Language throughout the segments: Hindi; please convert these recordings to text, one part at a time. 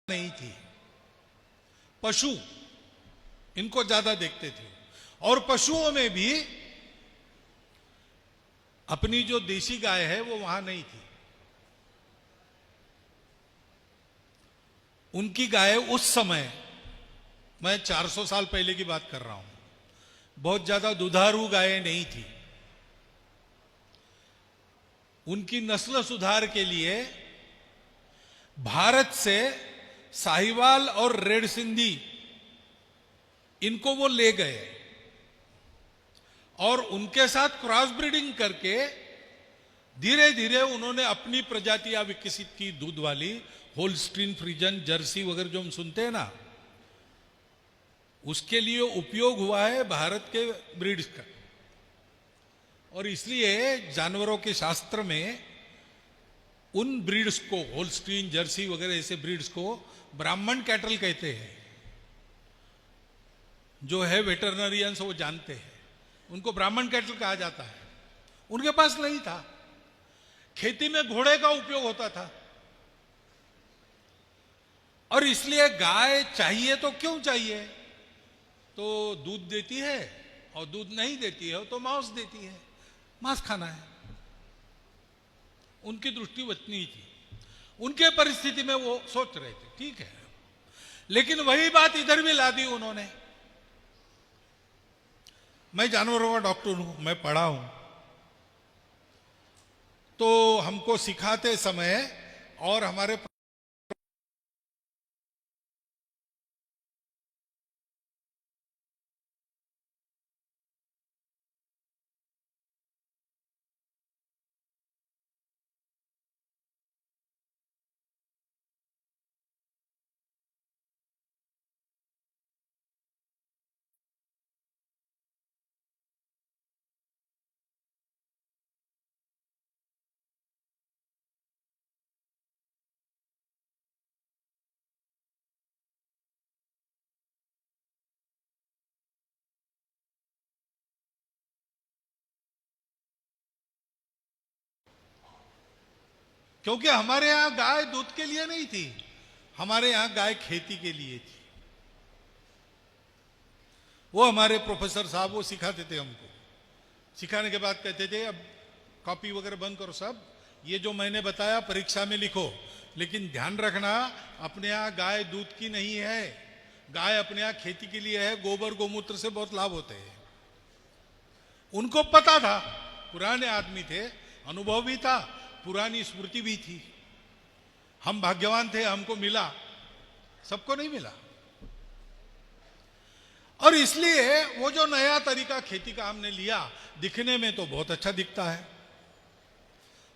नहीं थी। पशु इनको ज्यादा देखते थे और पशुओं में भी अपनी जो देसी गाय है वो वहां नहीं थी। उनकी गाय उस समय, मैं 400 साल पहले की बात कर रहा हूं, बहुत ज्यादा दुधारू गायें नहीं थी। उनकी नस्ल सुधार के लिए भारत से साहिवाल और रेड सिंधी इनको वो ले गए और उनके साथ क्रॉस ब्रीडिंग करके धीरे धीरे उन्होंने अपनी प्रजातियां विकसित की, दूध वाली, होल्स्टीन फ्रीजन, जर्सी वगैरह जो हम सुनते हैं ना, उसके लिए उपयोग हुआ है भारत के ब्रीड्स का। और इसलिए जानवरों के शास्त्र में उन ब्रीड्स को, होल्स्टीन, जर्सी वगैरह ऐसे ब्रीड्स को ब्राह्मण कैटल कहते हैं। जो है वेटरनरियंस वो जानते हैं, उनको ब्राह्मण कैटल कहा जाता है। उनके पास नहीं था, खेती में घोड़े का उपयोग होता था और इसलिए गाय चाहिए तो क्यों चाहिए, तो दूध देती है और दूध नहीं देती है तो मांस देती है, मांस खाना है। उनकी दृष्टि वतनी थी, उनके परिस्थिति में वो सोच रहे थे, ठीक है। लेकिन वही बात इधर भी ला दी उन्होंने। मैं जानवरों का डॉक्टर हूं, मैं पढ़ा हूं, तो हमको सिखाते समय और हमारे क्योंकि हमारे यहां गाय दूध के लिए नहीं थी, हमारे यहां गाय खेती के लिए थी। वो हमारे प्रोफेसर साहब वो सिखाते थे हमको। सिखाने के बाद कहते थे अब कॉपी वगैरह बंद करो, सब ये जो मैंने बताया परीक्षा में लिखो, लेकिन ध्यान रखना अपने यहां गाय दूध की नहीं है, गाय अपने यहां खेती के लिए है। गोबर गोमूत्र से बहुत लाभ होते हैं। उनको पता था, पुराने आदमी थे, अनुभव भी था, पुरानी स्मृति भी थी। हम भाग्यवान थे, हमको मिला, सबको नहीं मिला। और इसलिए वो जो नया तरीका खेती का हमने लिया, दिखने में तो बहुत अच्छा दिखता है।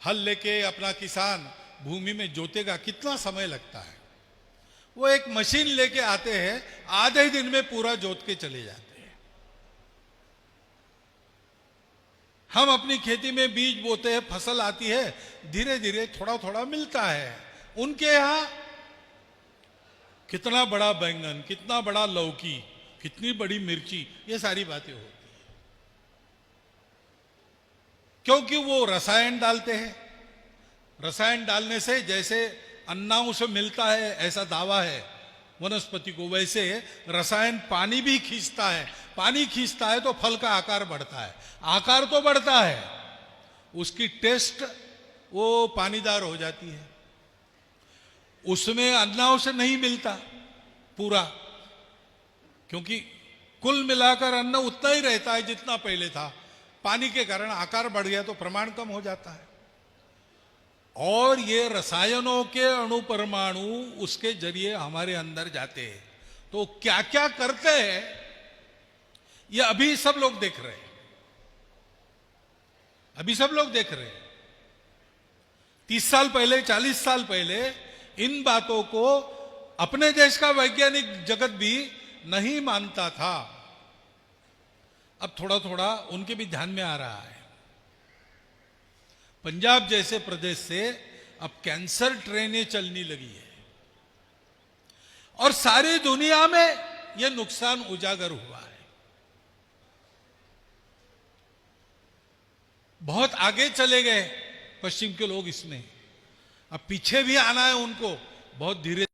हल लेके अपना किसान भूमि में जोतेगा, कितना समय लगता है। वो एक मशीन लेके आते हैं, आधे दिन में पूरा जोत के चले जाते हैं। हम अपनी खेती में बीज बोते हैं, फसल आती है, धीरे धीरे थोड़ा थोड़ा मिलता है। उनके यहां कितना बड़ा बैंगन, कितना बड़ा लौकी, कितनी बड़ी मिर्ची, ये सारी बातें होती है। क्योंकि वो रसायन डालते हैं। रसायन डालने से जैसे अन्नांश मिलता है, ऐसा दावा है वनस्पति को, वैसे रसायन पानी भी खींचता है। पानी खींचता है तो फल का आकार बढ़ता है, आकार तो बढ़ता है, उसकी टेस्ट वो पानीदार हो जाती है। उसमें अन्नांश नहीं मिलता पूरा, क्योंकि कुल मिलाकर अन्न उतना ही रहता है जितना पहले था। पानी के कारण आकार बढ़ गया तो प्रमाण कम हो जाता है। और ये रसायनों के अणु परमाणु उसके जरिए हमारे अंदर जाते हैं, तो क्या क्या करते हैं ये अभी सब लोग देख रहे हैं, अभी सब लोग देख रहे हैं। 30 साल पहले, 40 साल पहले इन बातों को अपने देश का वैज्ञानिक जगत भी नहीं मानता था। अब थोड़ा थोड़ा उनके भी ध्यान में आ रहा है। पंजाब जैसे प्रदेश से अब कैंसर ट्रेनें चलने लगी है और सारी दुनिया में यह नुकसान उजागर हुआ है। बहुत आगे चले गए पश्चिम के लोग इसमें, अब पीछे भी आना है उनको, बहुत धीरे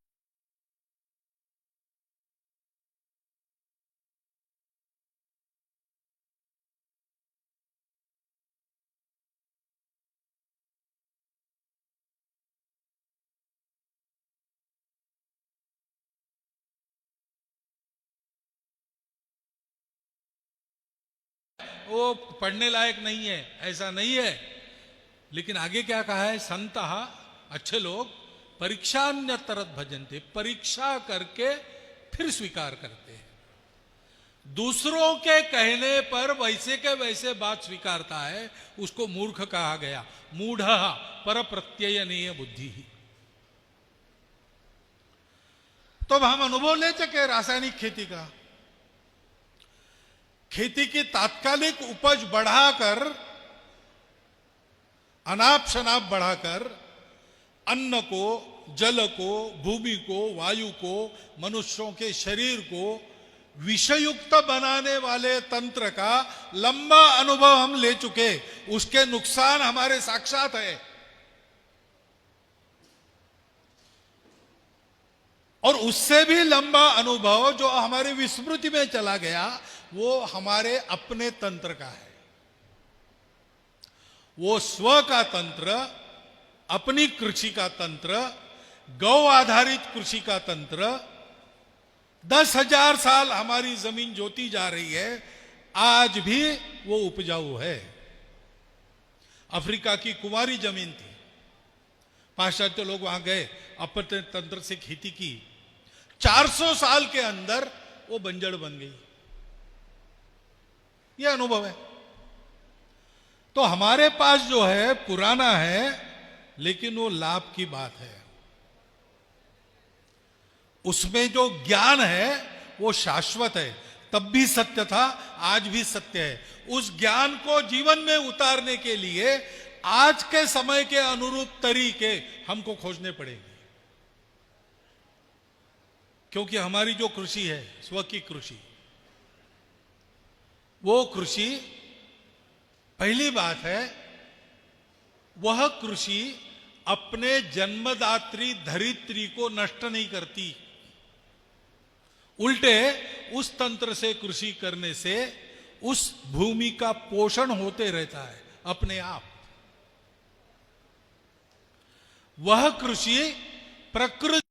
वो पढ़ने लायक नहीं है, ऐसा नहीं है। लेकिन आगे क्या कहा है, संतः अच्छे लोग परीक्षान्यतरत भजन्ते, परीक्षा करके फिर स्वीकार करते हैं। दूसरों के कहने पर वैसे के वैसे बात स्वीकारता है, उसको मूर्ख कहा गया। मूढ़ पर प्रत्ययनीय बुद्धि ही। तो अब हम अनुभव ले चुके रासायनिक खेती का। खेती की तात्कालिक उपज बढ़ाकर, अनाप शनाप बढ़ाकर अन्न को, जल को, भूमि को, वायु को, मनुष्यों के शरीर को विषयुक्त बनाने वाले तंत्र का लंबा अनुभव हम ले चुके। उसके नुकसान हमारे साक्षात है। और उससे भी लंबा अनुभव जो हमारी विस्मृति में चला गया, वो हमारे अपने तंत्र का है। वो स्व का तंत्र, अपनी कृषि का तंत्र, गौ आधारित कृषि का तंत्र। 10,000 साल हमारी जमीन जोती जा रही है, आज भी वो उपजाऊ है। अफ्रीका की कुंवारी जमीन थी, पाश्चात्य लोग वहां गए, अपने तंत्र से खेती की, 400 साल के अंदर वो बंजर बन गई। ये अनुभव है। तो हमारे पास जो है पुराना है, लेकिन वो लाभ की बात है। उसमें जो ज्ञान है वो शाश्वत है, तब भी सत्य था, आज भी सत्य है। उस ज्ञान को जीवन में उतारने के लिए आज के समय के अनुरूप तरीके हमको खोजने पड़ेंगे। क्योंकि हमारी जो कृषि है, स्व की कृषि, वो कृषि, पहली बात है, वह कृषि अपने जन्मदात्री धरित्री को नष्ट नहीं करती। उल्टे उस तंत्र से कृषि करने से उस भूमि का पोषण होते रहता है अपने आप। वह कृषि प्रकृति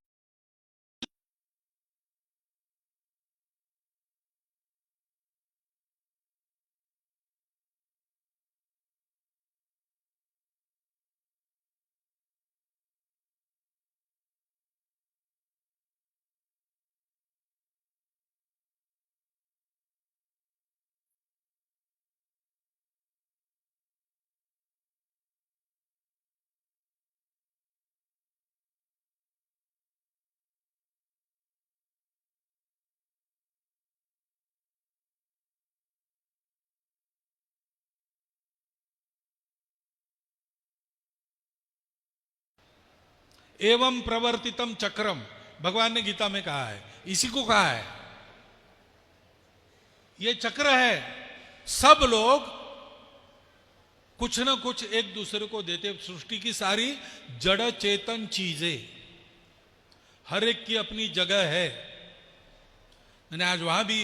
एवं प्रवर्तितम चक्रम, भगवान ने गीता में कहा है, इसी को कहा है। ये चक्र है। सब लोग कुछ न कुछ एक दूसरे को देते। सृष्टि की सारी जड़ चेतन चीजें, हर एक की अपनी जगह है। मैंने आज वहां भी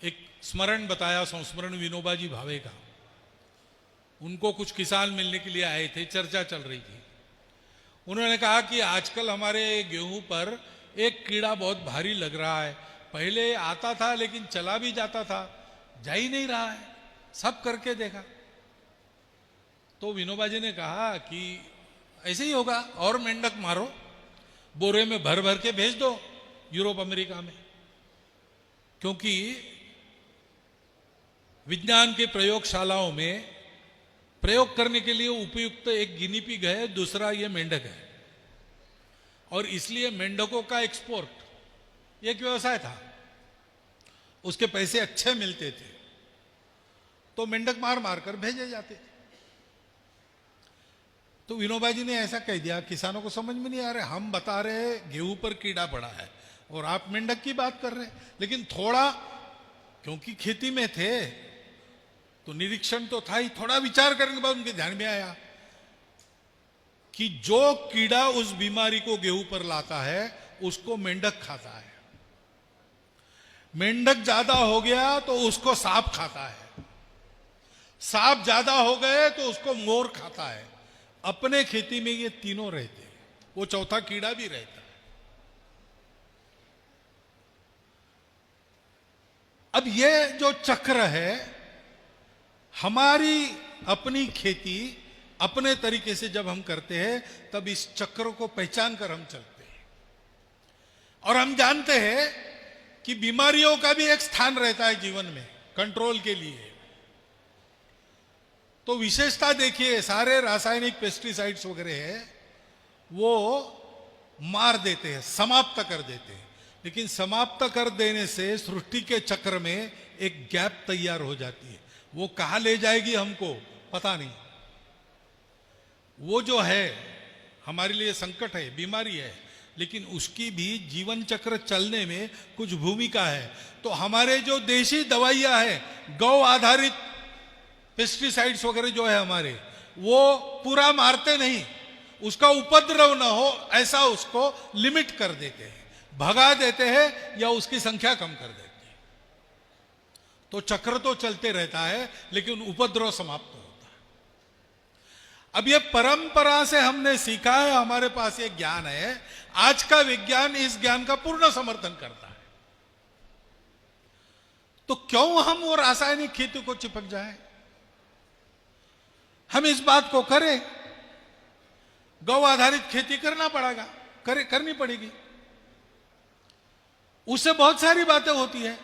एक स्मरण बताया, संस्मरण विनोबा जी भावे का। उनको कुछ किसान मिलने के लिए आए थे, चर्चा चल रही थी। उन्होंने कहा कि आजकल हमारे गेहूं पर एक कीड़ा बहुत भारी लग रहा है। पहले आता था लेकिन चला भी जाता था, जा ही नहीं रहा है, सब करके देखा। तो विनोबा जी ने कहा कि ऐसे ही होगा, और मेंढक मारो, बोरे में भर भर के भेज दो यूरोप अमेरिका में। क्योंकि विज्ञान के प्रयोगशालाओं में प्रयोग करने के लिए उपयुक्त एक गिनी पिग है, दूसरा ये मेंढक है। और इसलिए मेंढकों का एक्सपोर्ट एक व्यवसाय था, उसके पैसे अच्छे मिलते थे, तो मेंढक मार मार कर भेजे जाते थे। तो विनोबा जी ने ऐसा कह दिया, किसानों को समझ में नहीं आ रहा, हम बता रहे गेहूं पर कीड़ा पड़ा है और आप मेंढक की बात कर रहे हैं। लेकिन थोड़ा, क्योंकि खेती में थे तो निरीक्षण तो था ही, थोड़ा विचार करने के बाद उनके ध्यान में आया कि जो कीड़ा उस बीमारी को गेहूं पर लाता है उसको मेंढक खाता है। मेंढक ज्यादा हो गया तो उसको सांप खाता है, सांप ज्यादा हो गए तो उसको मोर खाता है। अपने खेती में ये तीनों रहते हैं, वो चौथा कीड़ा भी रहता है। अब ये जो चक्र है, हमारी अपनी खेती अपने तरीके से जब हम करते हैं तब इस चक्र को पहचान कर हम चलते हैं। और हम जानते हैं कि बीमारियों का भी एक स्थान रहता है जीवन में कंट्रोल के लिए। तो विशेषता देखिए, सारे रासायनिक पेस्टिसाइड्स वगैरह है वो मार देते हैं, समाप्त कर देते हैं, लेकिन समाप्त कर देने से सृष्टि के चक्र में एक गैप तैयार हो जाती है। वो कहां ले जाएगी हमको पता नहीं। वो जो है हमारे लिए संकट है, बीमारी है, लेकिन उसकी भी जीवन चक्र चलने में कुछ भूमिका है। तो हमारे जो देशी दवाइयां है, गौ आधारित पेस्टिसाइड्स वगैरह जो है हमारे, वो पूरा मारते नहीं, उसका उपद्रव ना हो ऐसा उसको लिमिट कर देते हैं, भगा देते हैं या उसकी संख्या कम कर देते हैं। तो चक्र तो चलते रहता है लेकिन उपद्रव समाप्त होता है। अब ये परंपरा से हमने सीखा है, हमारे पास ये ज्ञान है। आज का विज्ञान इस ज्ञान का पूर्ण समर्थन करता है। तो क्यों हम वो रासायनिक खेती को चिपक जाएं? हम इस बात को करें, गौ आधारित खेती करना पड़ेगा, करनी पड़ेगी। उससे बहुत सारी बातें होती है।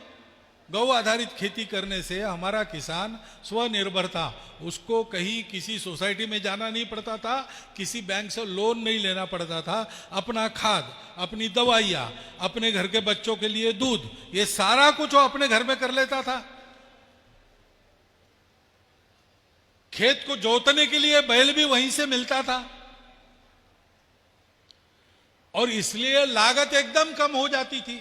गौ आधारित खेती करने से हमारा किसान स्वनिर्भर था, उसको कहीं किसी सोसाइटी में जाना नहीं पड़ता था, किसी बैंक से लोन नहीं लेना पड़ता था, अपना खाद, अपनी दवाइयाँ, अपने घर के बच्चों के लिए दूध, ये सारा कुछ वो अपने घर में कर लेता था। खेत को जोतने के लिए बैल भी वहीं से मिलता था और इसलिए लागत एकदम कम हो जाती थी।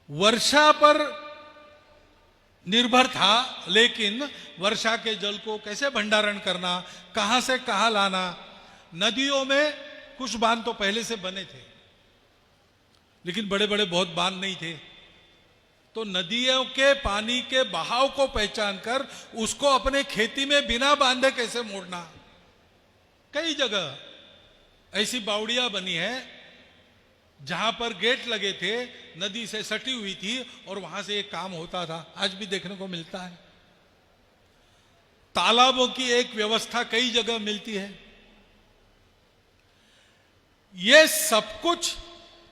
वर्षा पर निर्भर था, लेकिन वर्षा के जल को कैसे भंडारण करना, कहां से कहां लाना। नदियों में कुछ बांध तो पहले से बने थे, लेकिन बड़े बड़े बहुत बांध नहीं थे। तो नदियों के पानी के बहाव को पहचान कर उसको अपने खेती में बिना बांधे कैसे मोड़ना। कई जगह ऐसी बावड़ियां बनी है जहां पर गेट लगे थे, नदी से सटी हुई थी और वहां से एक काम होता था, आज भी देखने को मिलता है। तालाबों की एक व्यवस्था कई जगह मिलती है। ये सब कुछ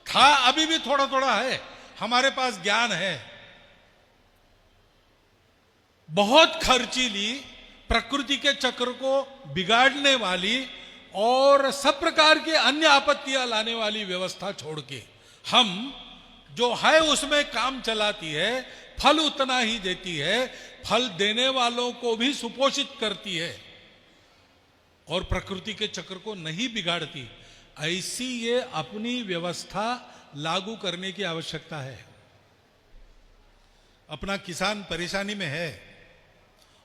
था, अभी भी थोड़ा थोड़ा है, हमारे पास ज्ञान है। बहुत खर्चीली, प्रकृति के चक्र को बिगाड़ने वाली और सब प्रकार की अन्य आपत्तियां लाने वाली व्यवस्था छोड़ के हम जो है उसमें काम चलाती है, फल उतना ही देती है, फल देने वालों को भी सुपोषित करती है और प्रकृति के चक्र को नहीं बिगाड़ती, ऐसी ये अपनी व्यवस्था लागू करने की आवश्यकता है। अपना किसान परेशानी में है,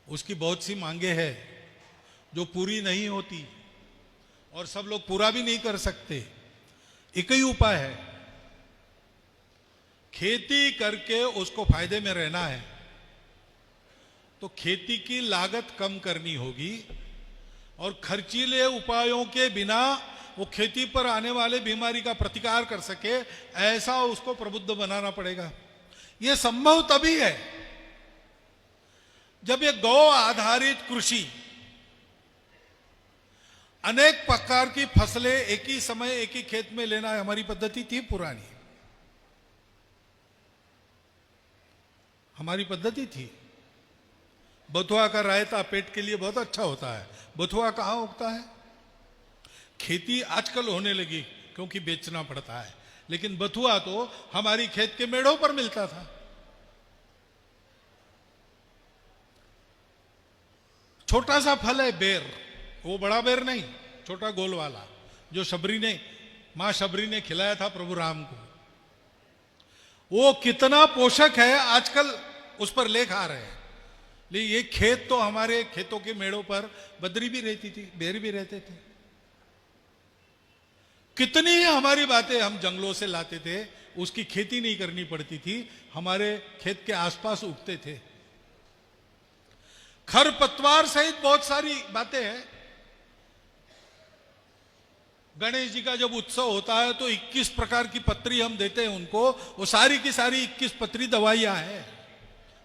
उसकी बहुत सी मांगे हैं जो पूरी नहीं होती और सब लोग पूरा भी नहीं कर सकते। एक ही उपाय है, खेती करके उसको फायदे में रहना है। तो खेती की लागत कम करनी होगी और खर्चीले उपायों के बिना वो खेती पर आने वाले बीमारी का प्रतिकार कर सके, ऐसा उसको प्रबुद्ध बनाना पड़ेगा। यह संभव तभी है जब ये गौ आधारित कृषि, अनेक प्रकार की फसलें एक ही समय एक ही खेत में लेना हमारी पद्धति थी पुरानी, हमारी पद्धति थी। बथुआ का रायता पेट के लिए बहुत अच्छा होता है। बथुआ कहाँ उगता है? खेती आजकल होने लगी क्योंकि बेचना पड़ता है, लेकिन बथुआ तो हमारी खेत के मेड़ों पर मिलता था। छोटा सा फल है बेर, वो बड़ा बेर नहीं, छोटा गोल वाला, जो मां शबरी ने खिलाया था प्रभु राम को। वो कितना पोषक है आजकल उस पर लेख आ रहे हैं। लेकिन ये खेत तो हमारे खेतों के मेड़ों पर बदरी भी रहती थी, बेर भी रहते थे। कितनी ही हमारी बातें हम जंगलों से लाते थे, उसकी खेती नहीं करनी पड़ती थी, हमारे खेत के आसपास उगते थे। खरपतवार सहित बहुत सारी बातें हैं। गणेश जी का जब उत्सव होता है तो 21 प्रकार की पत्री हम देते हैं उनको, वो सारी की सारी 21 पत्री दवाइयां हैं।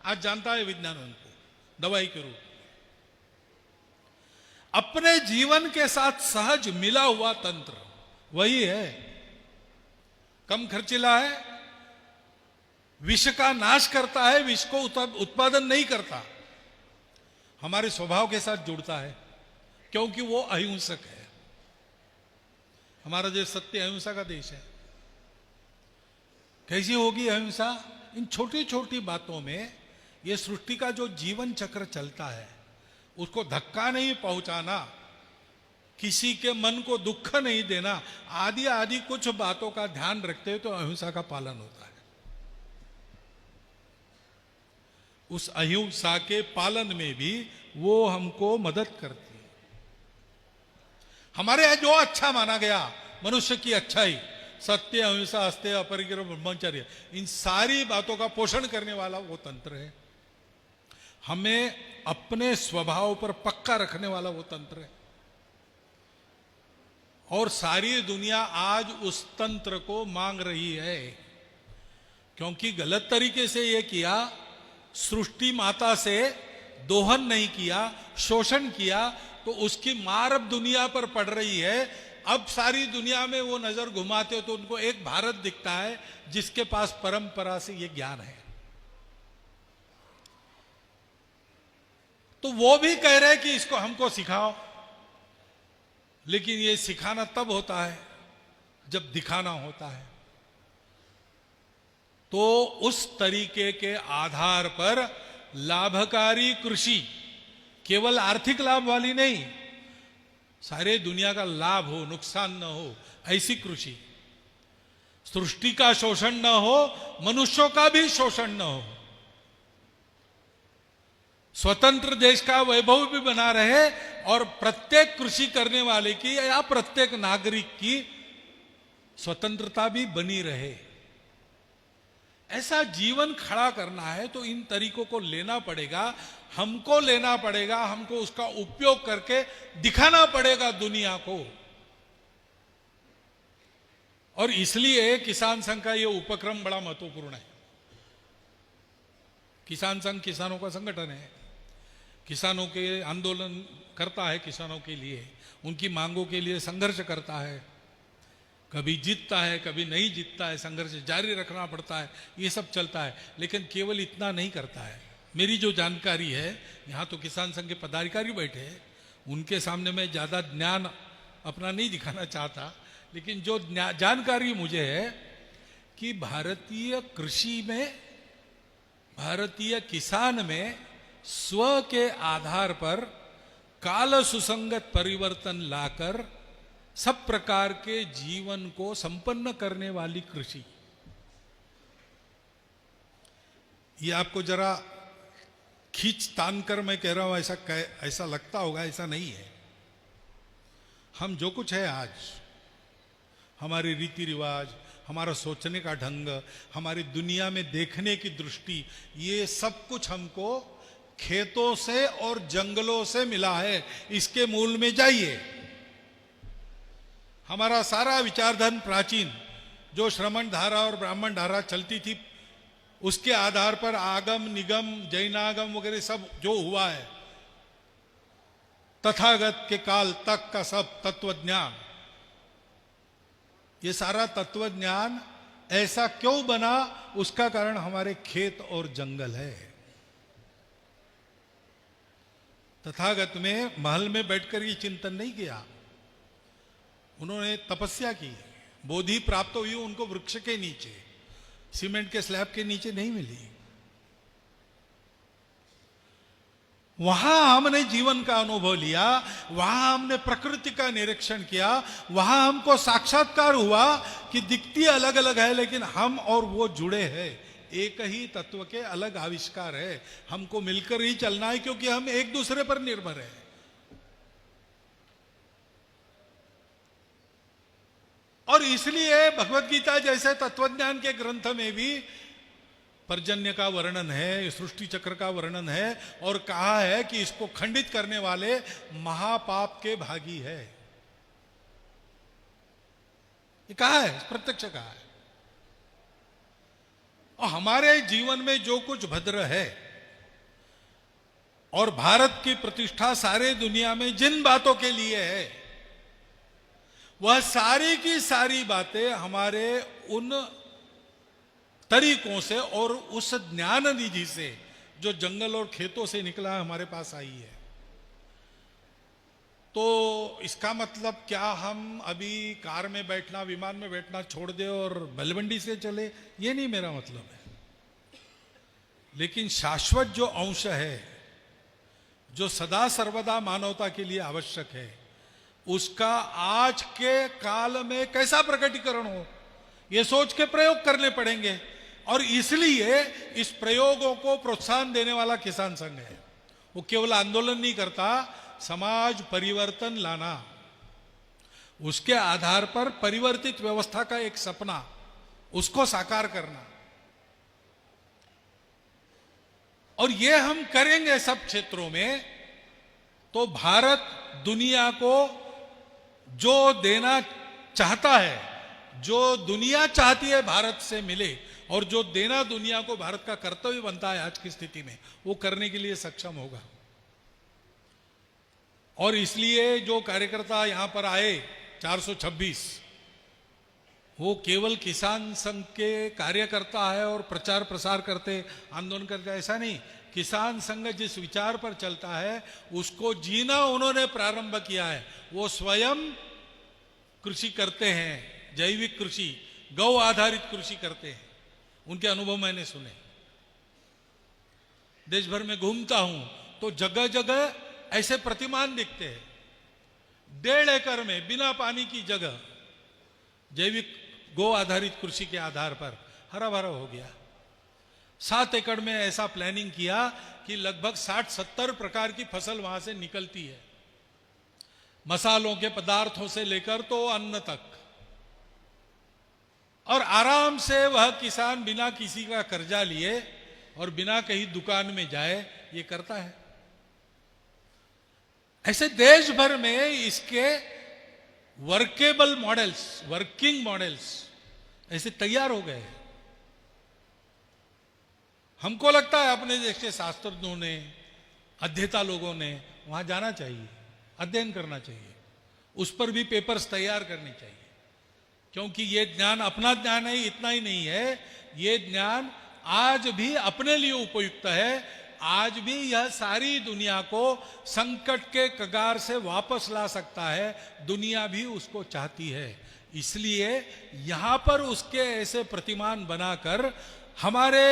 आज जानता है विज्ञान उनको दवाई के रूप। अपने जीवन के साथ सहज मिला हुआ तंत्र वही है। कम खर्चीला है, विष का नाश करता है, विष को उत्पादन नहीं करता, हमारे स्वभाव के साथ जुड़ता है क्योंकि वो अहिंसक है। हमारा देश सत्य अहिंसा का देश है। कैसी होगी अहिंसा? इन छोटी छोटी बातों में ये सृष्टि का जो जीवन चक्र चलता है उसको धक्का नहीं पहुंचाना, किसी के मन को दुख नहीं देना, आदि आदि कुछ बातों का ध्यान रखते हुए तो अहिंसा का पालन होता है। उस अहिंसा के पालन में भी वो हमको मदद करती है। हमारे यहां जो अच्छा माना गया मनुष्य की अच्छाई, सत्य अहिंसा अस्तेय अपरिग्रह ब्रह्मचर्य, इन सारी बातों का पोषण करने वाला वो तंत्र है। हमें अपने स्वभाव पर पक्का रखने वाला वो तंत्र है। और सारी दुनिया आज उस तंत्र को मांग रही है, क्योंकि गलत तरीके से ये किया, सृष्टि माता से दोहन नहीं किया, शोषण किया, तो उसकी मार अब दुनिया पर पड़ रही है। अब सारी दुनिया में वो नजर घुमाते हो तो उनको एक भारत दिखता है जिसके पास परंपरा से ये ज्ञान है। तो वो भी कह रहे हैं कि इसको हमको सिखाओ, लेकिन ये सिखाना तब होता है जब दिखाना होता है। तो उस तरीके के आधार पर लाभकारी कृषि, केवल आर्थिक लाभ वाली नहीं, सारे दुनिया का लाभ हो, नुकसान न हो, ऐसी कृषि, सृष्टि का शोषण न हो, मनुष्यों का भी शोषण न हो, स्वतंत्र देश का वैभव भी बना रहे और प्रत्येक कृषि करने वाले की या प्रत्येक नागरिक की स्वतंत्रता भी बनी रहे। ऐसा जीवन खड़ा करना है तो इन तरीकों को लेना पड़ेगा, हमको लेना पड़ेगा, हमको उसका उपयोग करके दिखाना पड़ेगा दुनिया को। और इसलिए किसान संघ का यह उपक्रम बड़ा महत्वपूर्ण है। किसान संघ किसानों का संगठन है, किसानों के आंदोलन करता है, किसानों के लिए, उनकी मांगों के लिए संघर्ष करता है, कभी जीतता है कभी नहीं जीतता है, संघर्ष जारी रखना पड़ता है, ये सब चलता है। लेकिन केवल इतना नहीं करता है। मेरी जो जानकारी है, यहाँ तो किसान संघ के पदाधिकारी बैठे हैं, उनके सामने मैं ज़्यादा ज्ञान अपना नहीं दिखाना चाहता, लेकिन जो जानकारी मुझे है कि भारतीय कृषि में, भारतीय किसान में स्व के आधार पर काल सुसंगत परिवर्तन लाकर सब प्रकार के जीवन को संपन्न करने वाली कृषि, ये आपको जरा खींच तान कर मैं कह रहा हूं, ऐसा लगता होगा, ऐसा नहीं है। हम जो कुछ है आज, हमारे रीति रिवाज, हमारा सोचने का ढंग, हमारी दुनिया में देखने की दृष्टि, ये सब कुछ हमको खेतों से और जंगलों से मिला है। इसके मूल में जाइए। हमारा सारा विचारधन प्राचीन जो श्रमण धारा और ब्राह्मण धारा चलती थी, उसके आधार पर आगम निगम जैनागम वगैरह सब जो हुआ है, तथागत के काल तक का सब तत्वज्ञान, ये सारा तत्वज्ञान ऐसा क्यों बना? उसका कारण हमारे खेत और जंगल है। तथागत में महल में बैठकर ये चिंतन नहीं किया, उन्होंने तपस्या की, बोधि प्राप्त हुई उनको वृक्ष के नीचे, सीमेंट के स्लैब के नीचे नहीं मिली। वहां हमने जीवन का अनुभव लिया, वहां हमने प्रकृति का निरीक्षण किया, वहां हमको साक्षात्कार हुआ कि दिखती अलग अलग है लेकिन हम और वो जुड़े हैं, एक ही तत्व के अलग आविष्कार है। हमको मिलकर ही चलना है क्योंकि हम एक दूसरे पर निर्भर है। और इसलिए भगवत गीता जैसे तत्वज्ञान के ग्रंथ में भी पर्जन्य का वर्णन है, सृष्टि चक्र का वर्णन है, और कहा है कि इसको खंडित करने वाले महापाप के भागी है। ये कहा है, प्रत्यक्ष कहा है। और हमारे जीवन में जो कुछ भद्र है और भारत की प्रतिष्ठा सारे दुनिया में जिन बातों के लिए है, वह सारी की सारी बातें हमारे उन तरीकों से और उस ज्ञान निधि से जो जंगल और खेतों से निकला है हमारे पास आई है। तो इसका मतलब क्या हम अभी कार में बैठना, विमान में बैठना छोड़ दे और बलवंडी से चले? ये नहीं मेरा मतलब है। लेकिन शाश्वत जो अंश है, जो सदा सर्वदा मानवता के लिए आवश्यक है, उसका आज के काल में कैसा प्रकटीकरण हो, यह सोच के प्रयोग करने पड़ेंगे। और इसलिए इस प्रयोगों को प्रोत्साहन देने वाला किसान संघ है। वो केवल आंदोलन नहीं करता, समाज परिवर्तन लाना, उसके आधार पर परिवर्तित व्यवस्था का एक सपना, उसको साकार करना। और ये हम करेंगे सब क्षेत्रों में, तो भारत दुनिया को जो देना चाहता है, जो दुनिया चाहती है भारत से मिले, और जो देना दुनिया को भारत का कर्तव्य बनता है आज की स्थिति में, वो करने के लिए सक्षम होगा। और इसलिए जो कार्यकर्ता यहां पर आए 426, वो केवल किसान संघ के कार्यकर्ता है और प्रचार प्रसार करते, आंदोलन करते, ऐसा नहीं। किसान संघ जिस विचार पर चलता है उसको जीना उन्होंने प्रारंभ किया है। वो स्वयं कृषि करते हैं, जैविक कृषि, गौ आधारित कृषि करते हैं। उनके अनुभव मैंने सुने। देश भर में घूमता हूं तो जगह जगह ऐसे प्रतिमान दिखते हैं। 1.5 एकड़ में बिना पानी की जगह जैविक गौ आधारित कृषि के आधार पर हरा भरा हो गया। 7 एकड़ में ऐसा प्लानिंग किया कि लगभग 60-70 प्रकार की फसल वहां से निकलती है, मसालों के पदार्थों से लेकर तो अन्न तक। और आराम से वह किसान बिना किसी का कर्जा लिए और बिना कहीं दुकान में जाए ये करता है। ऐसे देश भर में इसके वर्केबल मॉडल्स, वर्किंग मॉडल्स ऐसे तैयार हो गए। हमको लगता है अपने देश के शास्त्रज्ञों ने, अध्येता लोगों ने वहां जाना चाहिए, अध्ययन करना चाहिए, उस पर भी पेपर्स तैयार करने चाहिए। क्योंकि ये ज्ञान अपना ज्ञान है, इतना ही नहीं है, ये ज्ञान आज भी अपने लिए उपयुक्त है। आज भी यह सारी दुनिया को संकट के कगार से वापस ला सकता है, दुनिया भी उसको चाहती है। इसलिए यहां पर उसके ऐसे प्रतिमान बनाकर हमारे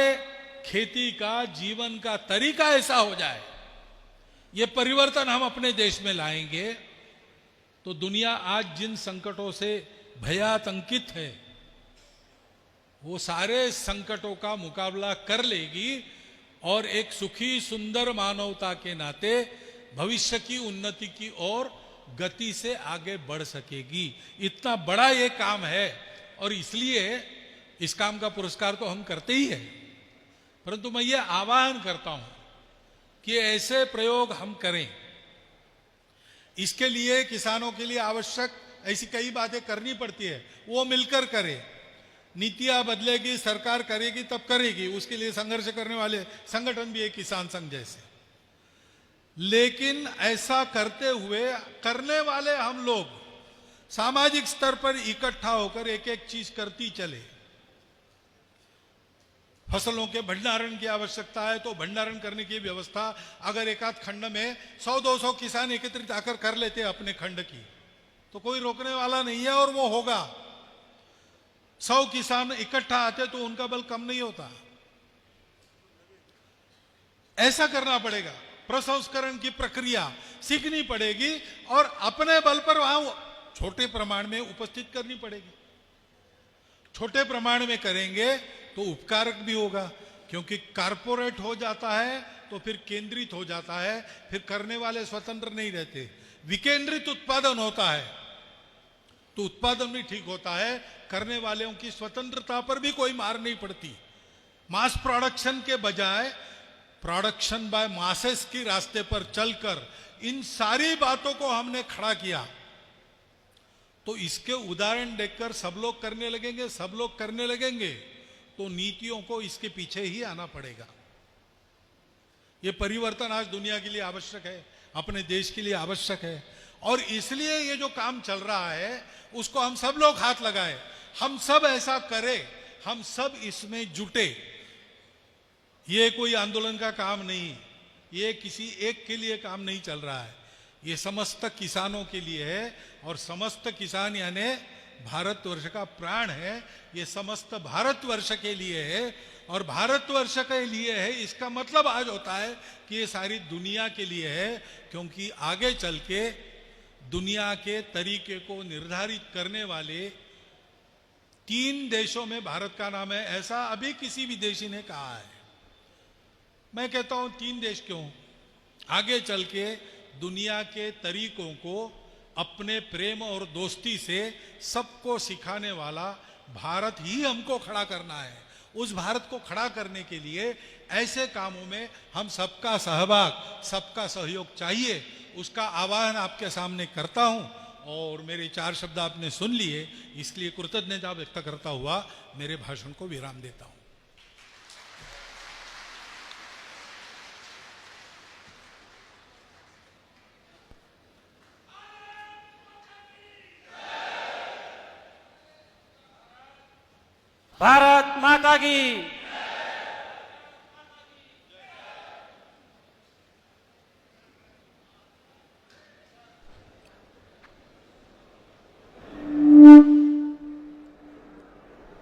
खेती का, जीवन का तरीका ऐसा हो जाए, ये परिवर्तन हम अपने देश में लाएंगे, तो दुनिया आज जिन संकटों से भयातंकित है, वो सारे संकटों का मुकाबला कर लेगी और एक सुखी सुंदर मानवता के नाते भविष्य की उन्नति की ओर गति से आगे बढ़ सकेगी। इतना बड़ा ये काम है और इसलिए इस काम का पुरस्कार तो हम करते ही हैं, परंतु मैं ये आह्वान करता हूं कि ऐसे प्रयोग हम करें। इसके लिए किसानों के लिए आवश्यक ऐसी कई बातें करनी पड़ती है, वो मिलकर करें। नीतियां बदलेगी, सरकार करेगी तब करेगी, उसके लिए संघर्ष करने वाले संगठन भी है किसान संघ जैसे। लेकिन ऐसा करते हुए करने वाले हम लोग सामाजिक स्तर पर इकट्ठा होकर एक एक चीज करती चले। फसलों के भंडारण की आवश्यकता है तो भंडारण करने की व्यवस्था अगर एक आध खंड में 100-200 किसान एकत्रित आकर कर लेते अपने खंड की, तो कोई रोकने वाला नहीं है और वो होगा। 100 किसान इकट्ठा आते तो उनका बल कम नहीं होता। ऐसा करना पड़ेगा। प्रसंस्करण की प्रक्रिया सीखनी पड़ेगी और अपने बल पर वहां छोटे प्रमाण में उपस्थित करनी पड़ेगी। छोटे प्रमाण में करेंगे तो उपकारक भी होगा, क्योंकि कारपोरेट हो जाता है तो फिर केंद्रित हो जाता है, फिर करने वाले स्वतंत्र नहीं रहते। विकेंद्रित उत्पादन होता है तो उत्पादन भी ठीक होता है, करने वालों की स्वतंत्रता पर भी कोई मार नहीं पड़ती। मास प्रोडक्शन के बजाय प्रोडक्शन बाय मासेस की रास्ते पर चलकर इन सारी बातों को हमने खड़ा किया तो इसके उदाहरण देखकर सब लोग करने लगेंगे, सब लोग करने लगेंगे, तो नीतियों को इसके पीछे ही आना पड़ेगा। ये परिवर्तन आज दुनिया के लिए आवश्यक है, अपने देश के लिए आवश्यक है, और इसलिए ये जो काम चल रहा है उसको हम सब लोग हाथ लगाए, हम सब ऐसा करें, हम सब इसमें जुटे। ये कोई आंदोलन का काम नहीं, ये किसी एक के लिए काम नहीं चल रहा है, ये समस्त किसानों के लिए है, और समस्त किसान यानी भारतवर्ष का प्राण है, ये समस्त भारतवर्ष के लिए है, और भारतवर्ष के लिए है इसका मतलब आज होता है कि ये सारी दुनिया के लिए है, क्योंकि आगे चल के दुनिया के तरीके को निर्धारित करने वाले 3 देशों में भारत का नाम है, ऐसा अभी किसी विदेशी ने कहा है। मैं कहता हूं 3 देश क्यों, आगे चल के दुनिया के तरीकों को अपने प्रेम और दोस्ती से सबको सिखाने वाला भारत ही हमको खड़ा करना है। उस भारत को खड़ा करने के लिए ऐसे कामों में हम सबका सहभाग, सबका सहयोग चाहिए, उसका आह्वान आपके सामने करता हूं। और मेरे 4 शब्द आपने सुन लिए, इसलिए कृतज्ञता व्यक्त करता हुआ मेरे भाषण को विराम देता हूं। भारत माता की।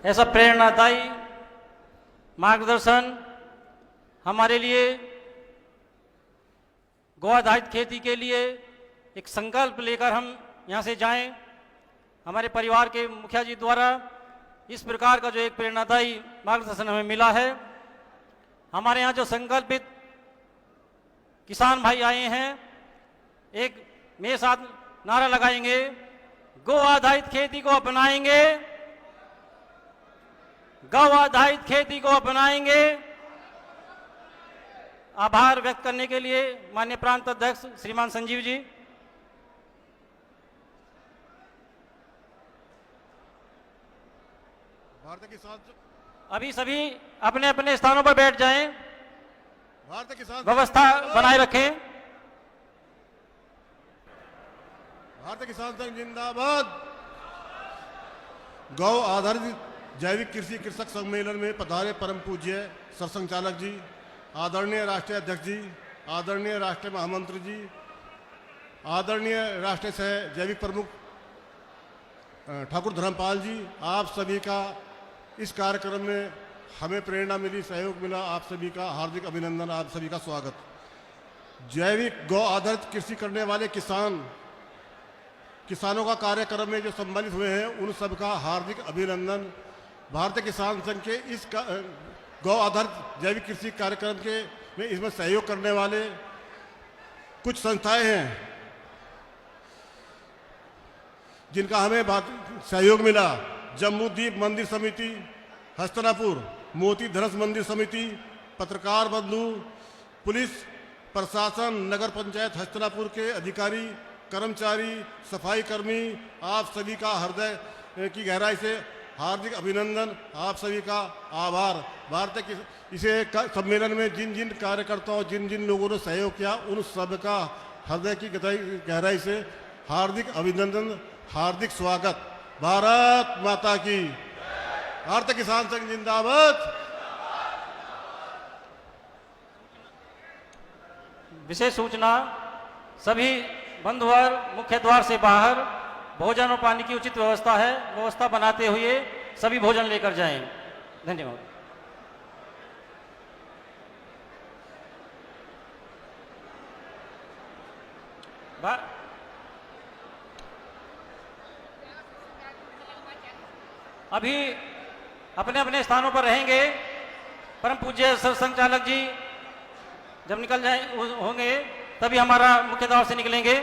ऐसा प्रेरणादायी मार्गदर्शन हमारे लिए गौ आधारित खेती के लिए एक संकल्प लेकर हम यहाँ से जाएं। हमारे परिवार के मुखिया जी द्वारा इस प्रकार का जो एक प्रेरणादायी मार्गदर्शन हमें मिला है, हमारे यहाँ जो संकल्पित किसान भाई आए हैं, एक मेरे साथ नारा लगाएंगे, गौ आधारित खेती को अपनाएंगे, गौ आधारित खेती को अपनाएंगे। आभार व्यक्त करने के लिए माननीय प्रांत अध्यक्ष श्रीमान संजीव जी। भारत किसान अभी सभी अपने अपने स्थानों पर बैठ जाएं, भारत किसान व्यवस्था बनाए रखें। भारत किसान संघ जिंदाबाद। गौ आधारित जैविक कृषि कृषक सम्मेलन में पधारे परम पूज्य सरसंघचालक जी, आदरणीय राष्ट्रीय अध्यक्ष जी, आदरणीय राष्ट्रीय महामंत्री जी, आदरणीय राष्ट्रीय सह जैविक प्रमुख ठाकुर धर्मपाल जी, आप सभी का इस कार्यक्रम में हमें प्रेरणा मिली, सहयोग मिला, आप सभी का हार्दिक अभिनंदन, आप सभी का स्वागत। जैविक गौ आधारित कृषि करने वाले किसानों का कार्यक्रम में जो सम्मानित हुए हैं, उन सबका हार्दिक अभिनंदन। भारतीय किसान संघ के इस गौ आधारित जैविक कृषि कार्यक्रम के में इसमें सहयोग करने वाले कुछ संस्थाएं हैं जिनका हमें सहयोग मिला। जम्बूद्वीप मंदिर समिति हस्तिनापुर, मोती धनुष मंदिर समिति, पत्रकार बंधु, पुलिस प्रशासन, नगर पंचायत हस्तिनापुर के अधिकारी, कर्मचारी, सफाई कर्मी, आप सभी का हृदय की गहराई से हार्दिक अभिनंदन, आप सभी का आभार। भारतीय की इसे सम्मेलन में जिन जिन कार्यकर्ताओं, जिन जिन लोगों ने सहयोग किया, उन सब का हृदय की गहराई से हार्दिक अभिनंदन, हार्दिक स्वागत। भारत माता की। भारतीय किसान संघ जिंदाबाद। विशेष सूचना, सभी बंधुवर मुख्य द्वार से बाहर भोजन और पानी की उचित व्यवस्था है, व्यवस्था बनाते हुए सभी भोजन लेकर जाएं। धन्यवाद। अभी अपने अपने स्थानों पर रहेंगे। परम पूज्य सरसंघचालक जी जब निकल जाए होंगे तभी हमारा मुख्य द्वार से निकलेंगे।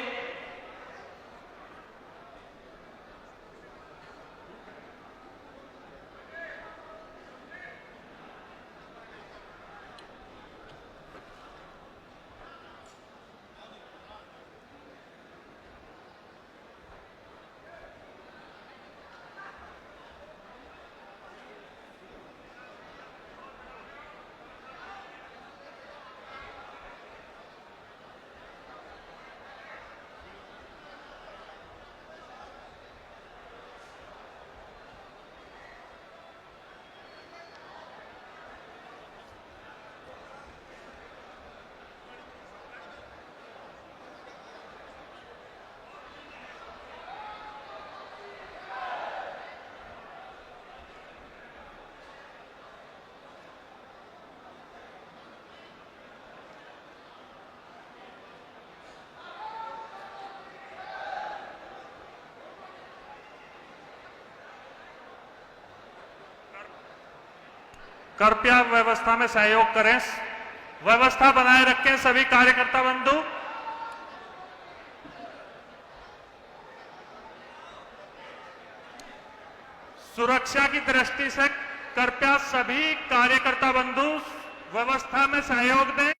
कृपया व्यवस्था में सहयोग करें, व्यवस्था बनाए रखें सभी कार्यकर्ता बंधु। सुरक्षा की दृष्टि से कृपया सभी कार्यकर्ता बंधु व्यवस्था में सहयोग दें।